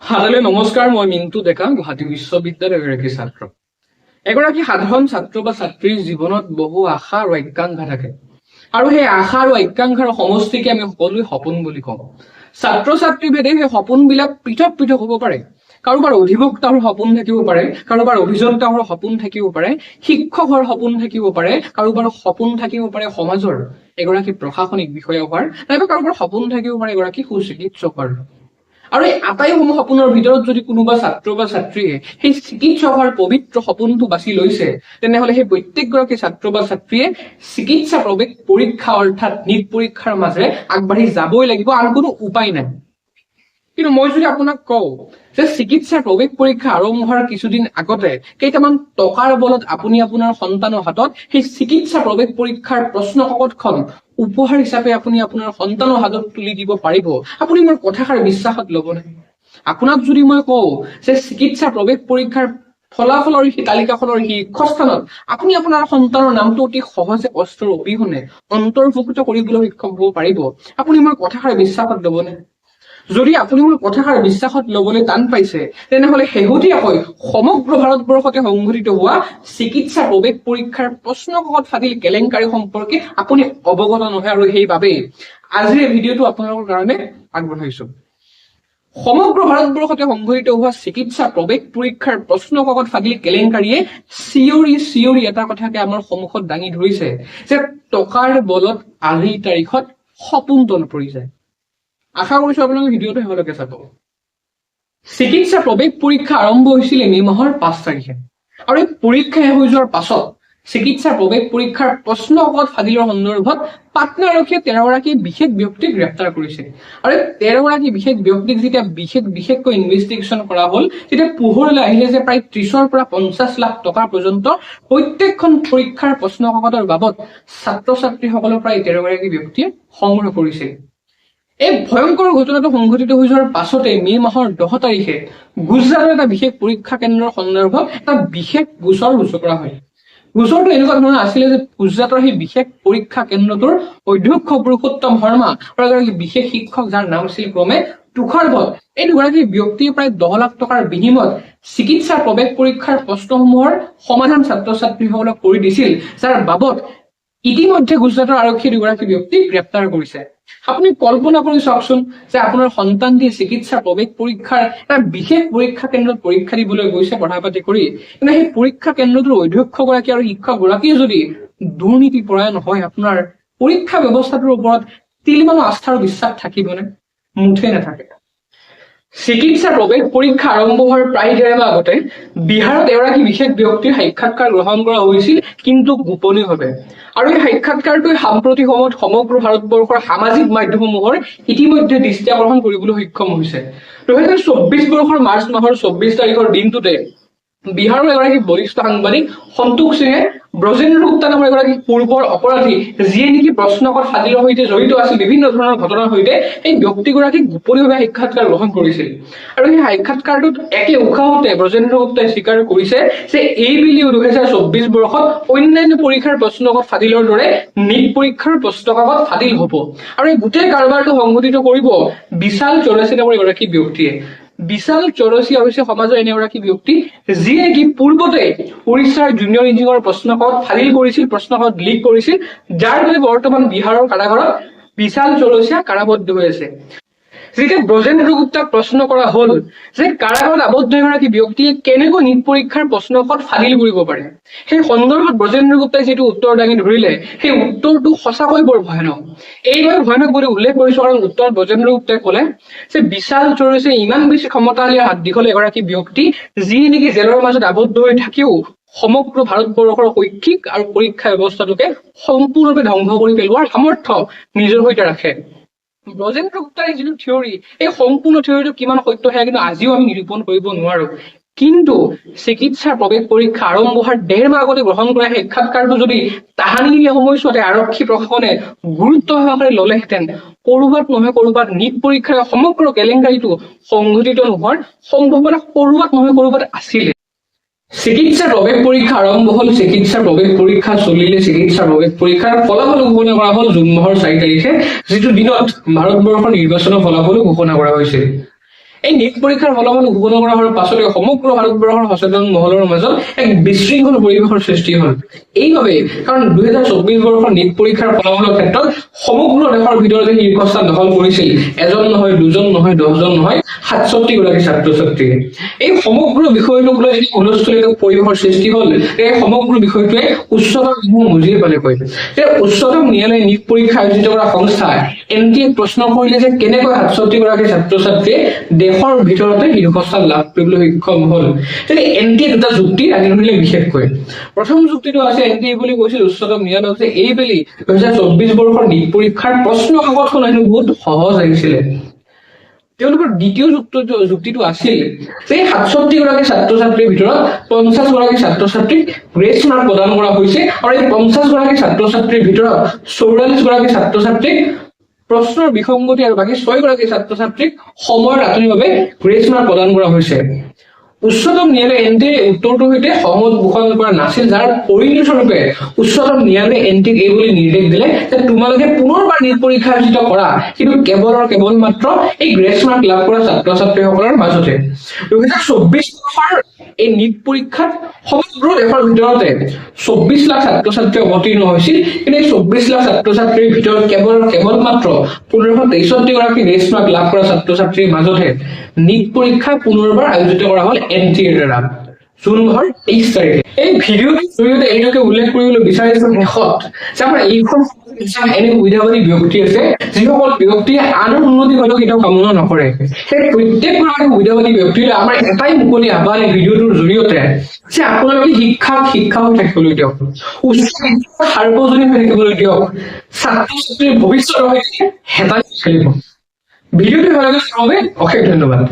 হাদালে নমস্কাৰ, মই মিন্টু ডেকা, গুৱাহাটী বিশ্ববিদ্যালয়ৰ এগৰাকী ছাত্ৰ। এগৰাকী সাধাৰণ ছাত্ৰ বা ছাত্ৰীৰ জীৱনত বহু আশা আৰু আকাংক্ষা থাকে, আৰু সেই আশা আৰু আকাংক্ষাৰ সমষ্টিকে আমি সকলোৱে সপোন বুলি কওঁ। ছাত্ৰ ছাত্ৰী ভেদে সেই সপোনবিলাক পৃথক পৃথক হ'ব পাৰে। কাৰোবাৰ অধিবক্তা হোৱাৰ সপোন থাকিব পাৰে, কাৰোবাৰ অভিযন্তা হোৱাৰ সপোন থাকিব পাৰে, শিক্ষক হোৱাৰ সপোন থাকিব পাৰে, কাৰোবাৰ সপোন থাকিব পাৰে সমাজৰ এগৰাকী প্ৰশাসনিক বিষয়া হোৱাৰ, নাইবা কাৰোবাৰ সপোন থাকিব পাৰে এগৰাকী সুচিকিৎসক হোৱাৰ। আৰু এই আটাইসমূহ সপোনৰ ভিতৰত যদি কোনোবা ছাত্ৰ বা ছাত্ৰীয়ে সেই চিকিৎসক হোৱাৰ পবিত্ৰ সপোনটো বাছি লৈছে, তেনেহলে সেই প্ৰত্যেকগৰাকী ছাত্ৰ বা ছাত্ৰীয়ে চিকিৎসা প্ৰৱেশ পৰীক্ষা অৰ্থাৎ নীট পৰীক্ষাৰ মাজেৰে আগবাঢ়ি যাবই লাগিব, আন কোনো উপায় নাই। কিন্তু মই যদি আপোনাক কওঁ যে চিকিৎসাৰ প্ৰৱেশ পৰীক্ষা আৰম্ভ হোৱাৰ কিছুদিন আগতে কেইটামান টকাৰ বলত আপুনি আপোনাৰ সন্তানৰ হাতত সেই চিকিৎসা প্ৰৱেশ পৰীক্ষাৰ প্ৰশ্ন কাকতখন উপহাৰ হিচাপে আপুনি আপোনাৰ সন্তানৰ হাতত তুলি দিব পাৰিব, আপুনি মোৰ কথাষাৰ বিশ্বাসত ল'বনে? আপোনাক যদি মই কওঁ যে চিকিৎসা প্ৰৱেশ পৰীক্ষাৰ ফলাফলৰ সেই তালিকাখনৰ শীৰ্ষস্থানত আপুনি আপোনাৰ সন্তানৰ নামটো অতি সহজে কষ্টৰ অবিহনে অন্তৰ্ভুক্ত কৰিবলৈ সক্ষম হ'ব পাৰিব, আপুনি মোৰ কথাষাৰ বিশ্বাসত ল'বনে? যদি আপুনি মোৰ কথাষাৰ বিশ্বাসত ল'বলৈ টান পাইছে, তেনেহলে শেহতীয়াকৈ সমগ্ৰ ভাৰতবৰ্ষতে সংঘটিত হোৱা চিকিৎসা প্ৰৱেশ পৰীক্ষাৰ প্ৰশ্ন কাকত ফাদিল কেলেংকাৰী সম্পৰ্কে আপুনি অৱগত নহয়, আৰু সেইবাবেই আজিৰ এই ভিডিঅ'টো আপোনালোকৰ কাৰণে আগবঢ়াইছো। সমগ্ৰ ভাৰতবৰ্ষতে সংঘটিত হোৱা চিকিৎসা প্ৰৱেশ পৰীক্ষাৰ প্ৰশ্ন কাকত ফাদিল কেলেংকাৰীয়ে চিঞৰি এটা কথাকে আমাৰ সন্মুখত দাঙি ধৰিছে যে টকাৰ বলত আজিৰ তাৰিখত সপোন তল পৰি যায়। আশা কৰিছো আপোনালোকে ভিডিঅ'টো শেষলৈকে চাব। চিকিৎসা প্ৰৱেশ পৰীক্ষা আৰম্ভ হৈছিল মে মাহৰ 5 তাৰিখে, আৰু এই পৰীক্ষা শেষ হৈ যোৱাৰ পাছত চিকিৎসা প্ৰৱেশ পৰীক্ষাৰ প্ৰশ্ন কাকত ফাদিলৰ সন্দৰ্ভত পাটনা আৰক্ষীয়ে 13গৰাকী বিশেষ ব্যক্তিক গ্ৰেপ্তাৰ কৰিছে। আৰু 13গৰাকী বিশেষ ব্যক্তিক যেতিয়া বিশেষকৈ ইনভেষ্টিগেশ্যন কৰা হ'ল, তেতিয়া পোহৰলৈ আহিলে যে প্ৰায় 30ৰ পৰা 50 লাখ টকা পৰ্যন্ত প্ৰত্যেকখন পৰীক্ষাৰ প্ৰশ্ন কাকতৰ বাবদ ছাত্ৰ ছাত্ৰীসকলৰ প্ৰায় 13গৰাকী ব্যক্তিয়ে সংগ্ৰহ কৰিছিল। এই ভয়ংকৰ ঘটনাটো সংঘটিত হৈ যোৱাৰ পাছতে মে মাহৰ 10 তাৰিখে গুজৰাটৰ এটা বিশেষ পৰীক্ষা কেন্দ্ৰৰ সন্দৰ্ভত এটা বিশেষ গোচৰ ৰুজু কৰা হয়। গোচৰটো এনেকুৱা ধৰণৰ আছিলে যে গুজৰাটৰ সেই বিশেষ পৰীক্ষা কেন্দ্ৰটোৰ অধ্যক্ষ পুৰুষোত্তম শৰ্মা আৰু এগৰাকী বিশেষ শিক্ষক যাৰ নাম আছিল ক্ৰমে তুষাৰ ভট, এই দুগৰাকী ব্যক্তিয়ে প্ৰায় 10 লাখ টকাৰ বিনিময়ত চিকিৎসা প্ৰৱেশ পৰীক্ষাৰ প্ৰশ্নসমূহৰ সমাধান ছাত্ৰ ছাত্ৰীসকলক কৰি দিছিল, যাৰ বাবদ ইতিমধ্যে গুজৰাটৰ আৰক্ষী দুগৰাকী ব্যক্তিক গ্ৰেপ্তাৰ কৰিছে। আপুনি কল্পনা কৰি চাওকচোন যে আপোনাৰ সন্তানটিয়ে চিকিৎসা প্ৰৱেশ পৰীক্ষাৰ এটা বিশেষ পৰীক্ষা কেন্দ্ৰত পৰীক্ষা দিবলৈ গৈছে পঢ়া পাতি কৰি, কিন্তু সেই পৰীক্ষা কেন্দ্ৰটোৰ অধ্যক্ষগৰাকী আৰু শিক্ষকগৰাকীয়ে যদি দুৰ্নীতি পৰায়ণ হয়, আপোনাৰ পৰীক্ষা ব্যৱস্থাটোৰ ওপৰত তিলমানো আস্থা আৰু বিশ্বাস থাকিবনে? মুঠেই নাথাকে। চিকিৎসা প্ৰৱেশ পৰীক্ষা আৰম্ভ হোৱাৰ প্ৰায় 1.5 মাহ আগতে বিহাৰত এগৰাকী বিশেষ ব্যক্তিৰ সাক্ষাৎকাৰ গ্ৰহণ কৰা হৈছিল, কিন্তু গোপনীয়ভাৱে। আৰু এই সাক্ষাৎকাৰটোৱে সাম্প্ৰতিক সময়ত সমগ্ৰ ভাৰতবৰ্ষৰ সামাজিক মাধ্যমসমূহৰ ইতিমধ্যে দৃষ্টি আকৰ্ষণ কৰিবলৈ সক্ষম হৈছে। 2024 বৰ্ষৰ মাৰ্চ মাহৰ 24 তাৰিখৰ দিনটোতে বিহাৰৰ এগৰাকী বৰিষ্ঠ সাংবাদিক সন্তোষ সিঙে ব্ৰজেন্দ্ৰ গুপ্তা নামৰ এগৰাকী পূৰ্বৰ অপৰাধী, যিয়ে নেকি প্ৰশ্ন কাকত ফাদিলৰ সৈতে জড়িত আছিল বিভিন্ন ধৰণৰ ঘটনাৰ সৈতে, এই ব্যক্তিগৰাকীক গোপনীয়ভাৱে সাক্ষাৎকাৰ গ্ৰহণ কৰিছিল। আৰু সেই সাক্ষাৎকাৰটোত একে উশাহতে ব্ৰজেন্দ্ৰ গুপ্তাই স্বীকাৰ কৰিছে যে এই বুলিও 2024 বৰ্ষত অন্যান্য পৰীক্ষাৰ প্ৰশ্ন কাকত ফাদিলৰ দৰে নীট পৰীক্ষাৰ প্ৰশ্ন কাকত ফাদিল হ'ব। আৰু এই গোটেই কাৰবাৰটো সংঘটিত কৰিব বিশাল চৌৰাচী নামৰ এগৰাকী ব্যক্তিয়ে। বিশাল চৌৰাচী হৈছে সমাজৰ এনে এগৰাকী ব্যক্তি যিয়ে নেকি পূৰ্বতে উৰিষ্যাৰ জুনিয়ৰ ইঞ্জিনিয়াৰৰ প্ৰশ্ন কাকত ফাদিল কৰিছিল, প্ৰশ্ন কাকত লিক কৰিছিল, যাৰ বাবে বৰ্তমান বিহাৰৰ কাৰাগাৰত বিশাল চৌৰাচীয়া কাৰাবদ্ধ হৈ আছে। যেতিয়া ব্ৰজেন্দ্ৰ গুপ্তাক প্ৰশ্ন কৰা হ'ল যে কাৰাগাৰত আবদ্ধ এগৰাকী ব্যক্তিয়ে কেনেকৈ নীট পৰীক্ষাৰ প্ৰশ্ন কাকত ফাদিল কৰিব পাৰে, সেই সন্দৰ্ভত ব্ৰজেন্দ্ৰ গুপ্তাই যিটো উত্তৰ দাঙি ধৰিলে, সেই উত্তৰটো সঁচাকৈ বৰ ভয়ানক। এইবাৰ ভয়ানক বুলি উল্লেখ কৰিছো কাৰণ উত্তৰত ব্ৰজেন্দ্ৰ গুপ্তাই ক'লে যে বিশাল চৌৰাচীয়ে ইমান বেছি ক্ষমতাশালী হাত দীঘল এগৰাকী ব্যক্তি, যি নেকি জেলৰ মাজত আবদ্ধ হৈ থাকিও সমগ্ৰ ভাৰতবৰ্ষৰ শৈক্ষিক আৰু পৰীক্ষা ব্যৱস্থাটোকে সম্পূৰ্ণৰূপে ধ্বংস কৰি পেলোৱাৰ সামৰ্থ্য নিজৰ সৈতে ৰাখে। ব্ৰজেন্দ্ৰ গুপ্তাৰ যিটো থিয়ৰী, এই সম্পূৰ্ণ থিয়ৰীটো কিমান সত্য সেয়া কিন্তু আজিও আমি নিৰূপণ কৰিব নোৱাৰো। কিন্তু চিকিৎসাৰ প্ৰৱেশ পৰীক্ষা আৰম্ভ হোৱাৰ 1.5 মাহ আগতে গ্ৰহণ কৰা সাক্ষাৎকাৰটো যদি তাহানিৰ সময়ছোৱাতে আৰক্ষী প্ৰশাসনে গুৰুত্ব সহকাৰে ললেহেঁতেন, কৰবাত নহয় কৰবাত নীট পৰীক্ষাৰ সমগ্ৰ কেলেংকাৰীটো সংঘটিত নোহোৱাৰ সম্ভাৱনা কৰবাত নহয় কৰবাত আছিলে। চিকিৎসা প্ৰৱেশ পৰীক্ষা আৰম্ভ হ'ল, চিকিৎসা প্ৰৱেশ পৰীক্ষা চলিলে, চিকিৎসা প্ৰৱেশ পৰীক্ষাৰ ফলাফল ঘোষণা কৰা হ'ল জুন মাহৰ 4 তাৰিখে, যিটো দিনত ভাৰতবৰ্ষৰ নিৰ্বাচনৰ ফলাফলো ঘোষণা কৰা হৈছিল। এই নিট পৰীক্ষাৰ ফলাফল ঘোষণা কৰা হোৱাৰ পাছতে সমগ্ৰ ভাৰতবৰ্ষৰ সচেতন মহলৰ মাজত এক বিশৃংখল পৰিৱেশৰ সৃষ্টি হ'ল। এইবাবে কাৰণ 2024 বৰ্ষৰ নিট পৰীক্ষাৰ ফলাফলৰ ক্ষেত্ৰত সমগ্ৰ দেশৰ ভিতৰতে শীৰ্ষস্থান দখল কৰিছিল এজন নহয়, দুজন নহয়, 10জন নহয়, 67 গৰাকী ছাত্ৰ ছাত্ৰীয়ে। এই সমগ্ৰ বিষয়টোক লৈ যদি হুলস্থুলীয়া পৰিৱেশৰ সৃষ্টি হ'ল, এই সমগ্ৰ বিষয়টোৱে উচ্চতম বুজিয়ে পালে কৈ যে উচ্চতম ন্যায়ালয়ে নিট পৰীক্ষা আয়োজিত কৰা সংস্থা NTA প্ৰশ্ন কৰিলে যে কেনেকৈ 67 গৰাকী ছাত্ৰ ছাত্ৰীয়ে দেশৰ ভিতৰতে শীৰ্ষস্থান লাভ কৰিবলৈ সক্ষম হ'ল। তেতিয়া NTA দুটা যুক্তি দাঙি ধৰিলে বিশেষকৈ। প্ৰথম যুক্তিটো আছে NTA বুলি কৈছিল উচ্চতম ন্যায়ালয়ক যে এইবেলি 2024 বৰ্ষৰ নিট পৰীক্ষাৰ প্ৰশ্ন কাকতখন হেনো বহুত সহজ আহিছিলে। তেওঁলোকৰ দ্বিতীয় যুক্তিটো আছিল যে 67 গৰাকী ছাত্ৰ ছাত্ৰীৰ ভিতৰত 50 গৰাকী ছাত্ৰ ছাত্ৰীক গ্ৰেছ মাৰ্ক প্ৰদান কৰা হৈছে আৰু এই 50 গৰাকী ছাত্ৰ ছাত্ৰীৰ ভিতৰত 44 গৰাকী ছাত্ৰ ছাত্ৰীক প্ৰশ্নৰ বিসংগতি আৰু বাকী 6 গৰাকী ছাত্ৰ ছাত্ৰীক সময়ৰ নাটনিৰ বাবে গ্ৰেছ মাৰ্ক প্ৰদান কৰা হৈছে। উচ্চতম ন্যায়ালয়ে NTA উত্তৰটোৰ সৈতে সহমত পোষণ কৰা নাছিল, যাৰ পৰিণতিস্বৰূপে উচ্চতম ন্যায়ালয়ে NTAক এই বুলি নিৰ্দেশ দিলে যে তোমালোকে পুনৰবাৰ নিট পৰীক্ষা আয়োজিত কৰা, কিন্তু কেৱল মাত্ৰ এই গ্ৰেছ মাৰ্ক লাভ কৰা ছাত্ৰ ছাত্ৰীসকলৰ মাজতে। 2024 বৰ্ষৰ এই নিট পৰীক্ষাত সমগ্ৰ দেশৰ ভিতৰতে 24 লাখ ছাত্ৰ ছাত্ৰী অৱতীৰ্ণ হৈছিল, কিন্তু এই 24 লাখ ছাত্ৰ ছাত্ৰীৰ ভিতৰত কেৱল মাত্ৰ 1563 গৰাকী গ্ৰেছ মাৰ্ক লাভ কৰা ছাত্ৰ ছাত্ৰীৰ মাজতহে নিট পৰীক্ষা পুনৰবাৰ আয়োজিত কৰা হ'ল NTAৰ দ্বাৰা জুন মাহৰ 23 তাৰিখে। এই ভিডিঅ'টোৰ জৰিয়তে এইটোকে উল্লেখ কৰিবলৈ বিচাৰিছো শেষত যে আমাৰ এইখন এনে সুবিধাবাদী ব্যক্তি আছে যিসকল ব্যক্তিয়ে আনৰ উন্নতি হয়তো কেতিয়াও কামনা নকৰে। সেই প্ৰত্যেকগৰাকী সুবিধাবাদী ব্যক্তিলৈ আমাৰ এটাই মুকলি আহ্বান এই ভিডিঅ'টোৰ জৰিয়তে যে আপোনালোকে শিক্ষা হৈ থাকিবলৈ দিয়ক, উচ্চ শিক্ষাৰ সাৰ্বজনীন হৈ থাকিবলৈ দিয়ক, ছাত্ৰ ছাত্ৰীৰ ভৱিষ্যতৰ সৈতে হেতালি খেলিব। ভিডিঅ'টো ভাল লাগিলে অশেষ ধন্যবাদ।